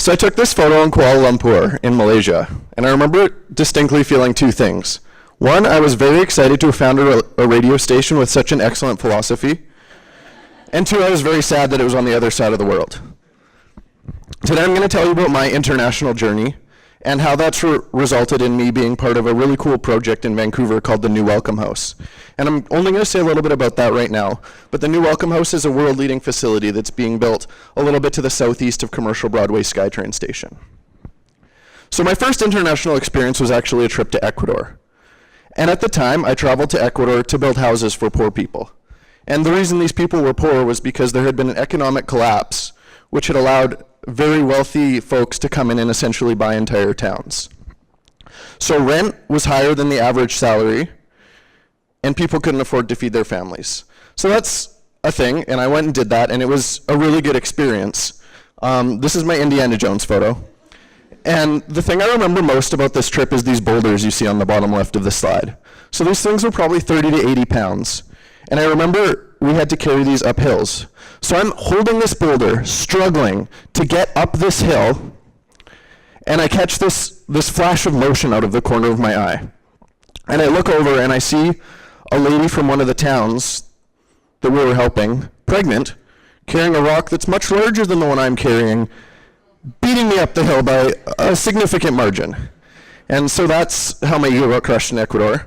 So I took this photo in Kuala Lumpur in Malaysia, and I remember distinctly feeling two things. One, I was very excited to have founded a radio station with such an excellent philosophy. And two, I was very sad that it was on the other side of the world. Today I'm going to tell you about my international journey and how that's resulted in me being part of a really cool project in Vancouver called the New Welcome House. And I'm only going to say a little bit about that right now, but the New Welcome House is a world-leading facility that's being built a little bit to the southeast of Commercial Broadway SkyTrain station. So my first international experience was actually a trip to Ecuador. And at the time, I traveled to Ecuador to build houses for poor people. And the reason these people were poor was because there had been an economic collapse which had allowed very wealthy folks to come in and essentially buy entire towns. So rent was higher than the average salary, and people couldn't afford to feed their families. So that's a thing, and I went and did that, and it was a really good experience. This is my Indiana Jones photo. And the thing I remember most about this trip is these boulders you see on the bottom left of the slide. So these things were probably 30 to 80 pounds. And I remember we had to carry these up hills. So I'm holding this boulder, struggling to get up this hill, and I catch this flash of motion out of the corner of my eye. And I look over and I see a lady from one of the towns that we were helping, pregnant, carrying a rock that's much larger than the one I'm carrying, beating me up the hill by a significant margin. And so that's how my ego got crushed in Ecuador.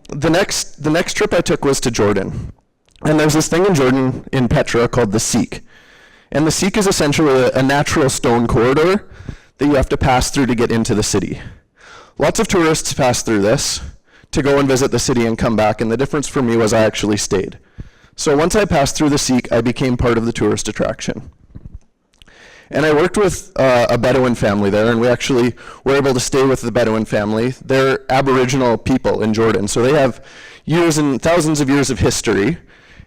The next trip I took was to Jordan. And there's this thing in Jordan, in Petra, called the Sikh. And the Sikh is essentially a natural stone corridor that you have to pass through to get into the city. Lots of tourists pass through this to go and visit the city and come back, and the difference for me was I actually stayed. So once I passed through the Sikh, I became part of the tourist attraction. And I worked with a Bedouin family there, and we actually were able to stay with the Bedouin family. They're Aboriginal people in Jordan, so they have years and thousands of years of history,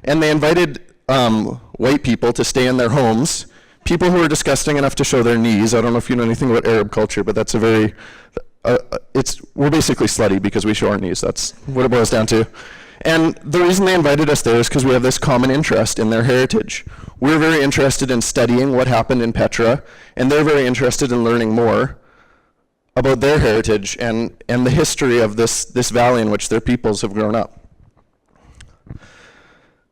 and they invited white people to stay in their homes, people who are disgusting enough to show their knees. I don't know if you know anything about Arab culture, but that's a very, we're basically slutty because we show our knees. That's what it boils down to. And the reason they invited us there is because we have this common interest in their heritage. We're very interested in studying what happened in Petra, and they're very interested in learning more about their heritage and the history of this valley in which their peoples have grown up.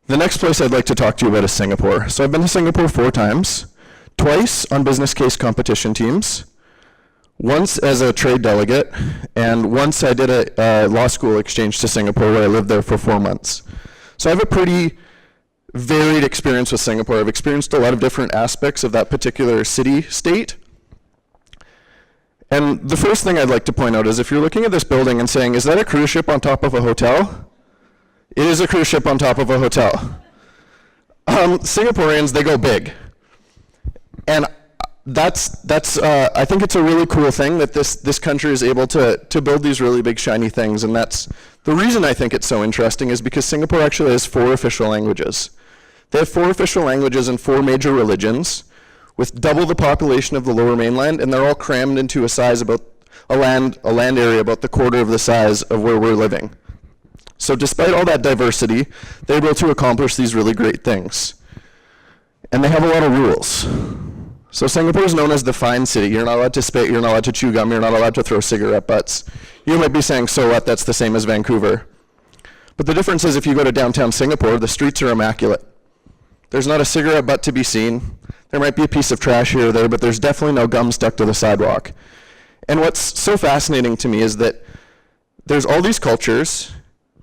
The next place I'd like to talk to you about is Singapore. So I've been to Singapore 4 times, twice on business case competition teams, once as a trade delegate, and once I did a law school exchange to Singapore where I lived there for 4 months. So I have a pretty varied experience with Singapore. I've experienced a lot of different aspects of that particular city-state. And the first thing I'd like to point out is if you're looking at this building and saying, is that a cruise ship on top of a hotel? It is a cruise ship on top of a hotel. Singaporeans, they go big. And I think it's a really cool thing that this country is able to build these really big shiny things, and that's the reason I think it's so interesting is because Singapore actually has 4 official languages. They have 4 official languages and 4 major religions with double the population of the Lower Mainland, and they're all crammed into a size about a land area about the quarter of the size of where we're living. So despite all that diversity, they're able to accomplish these really great things. And they have a lot of rules. So Singapore is known as the fine city. You're not allowed to spit, you're not allowed to chew gum, you're not allowed to throw cigarette butts. You might be saying, so what, that's the same as Vancouver. But the difference is if you go to downtown Singapore, the streets are immaculate. There's not a cigarette butt to be seen. There might be a piece of trash here or there, but there's definitely no gum stuck to the sidewalk. And what's so fascinating to me is that there's all these cultures,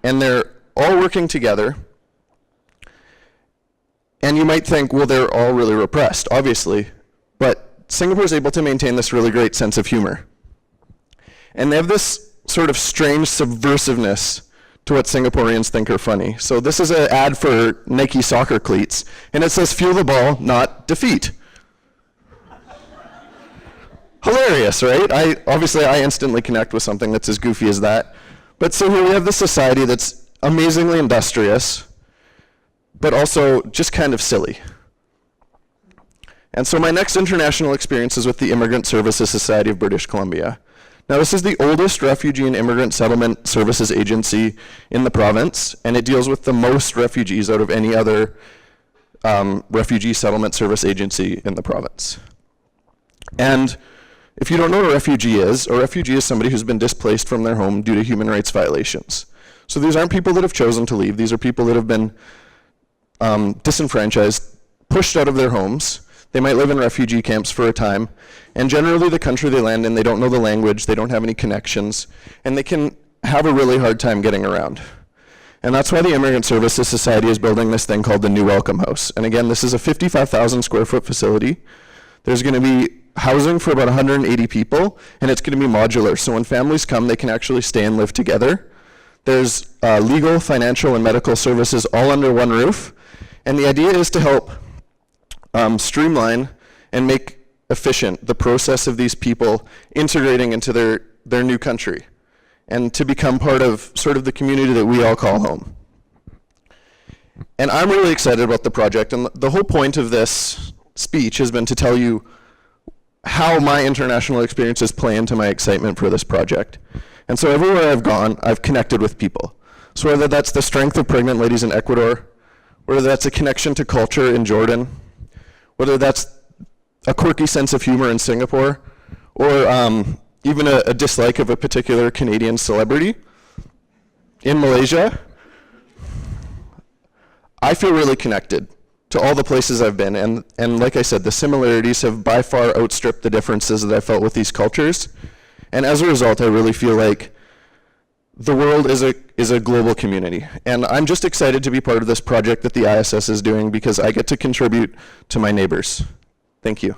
and they're all working together. And you might think, well, they're all really repressed, obviously. But Singapore is able to maintain this really great sense of humor. And they have this sort of strange subversiveness to what Singaporeans think are funny. So this is an ad for Nike soccer cleats, and it says, "Fuel the ball, not defeat." Hilarious, right? Obviously, I instantly connect with something that's as goofy as that. But so here we have this society that's amazingly industrious, but also just kind of silly. And so my next international experience is with the Immigrant Services Society of British Columbia. Now this is the oldest refugee and immigrant settlement services agency in the province, and it deals with the most refugees out of any other refugee settlement service agency in the province. And if you don't know what a refugee is somebody who's been displaced from their home due to human rights violations. So these aren't people that have chosen to leave. These are people that have been disenfranchised, pushed out of their homes. They might live in refugee camps for a time, and generally the country they land in, they don't know the language, they don't have any connections, and they can have a really hard time getting around. And that's why the Immigrant Services Society is building this thing called the New Welcome House. And again, this is a 55,000 square foot facility. There's going to be housing for about 180 people, and it's going to be modular. So when families come, they can actually stay and live together. There's legal, financial, and medical services all under one roof. And the idea is to help streamline and make efficient the process of these people integrating into their new country and to become part of sort of the community that we all call home. And I'm really excited about the project, and the whole point of this speech has been to tell you how my international experiences play into my excitement for this project. And so everywhere I've gone, I've connected with people. So whether that's the strength of pregnant ladies in Ecuador, whether that's a connection to culture in Jordan, whether that's a quirky sense of humor in Singapore, or even a dislike of a particular Canadian celebrity in Malaysia, I feel really connected to all the places I've been. And like I said, the similarities have by far outstripped the differences that I felt with these cultures. And as a result, I really feel like the world is a global community. And I'm just excited to be part of this project that the ISS is doing because I get to contribute to my neighbors. Thank you.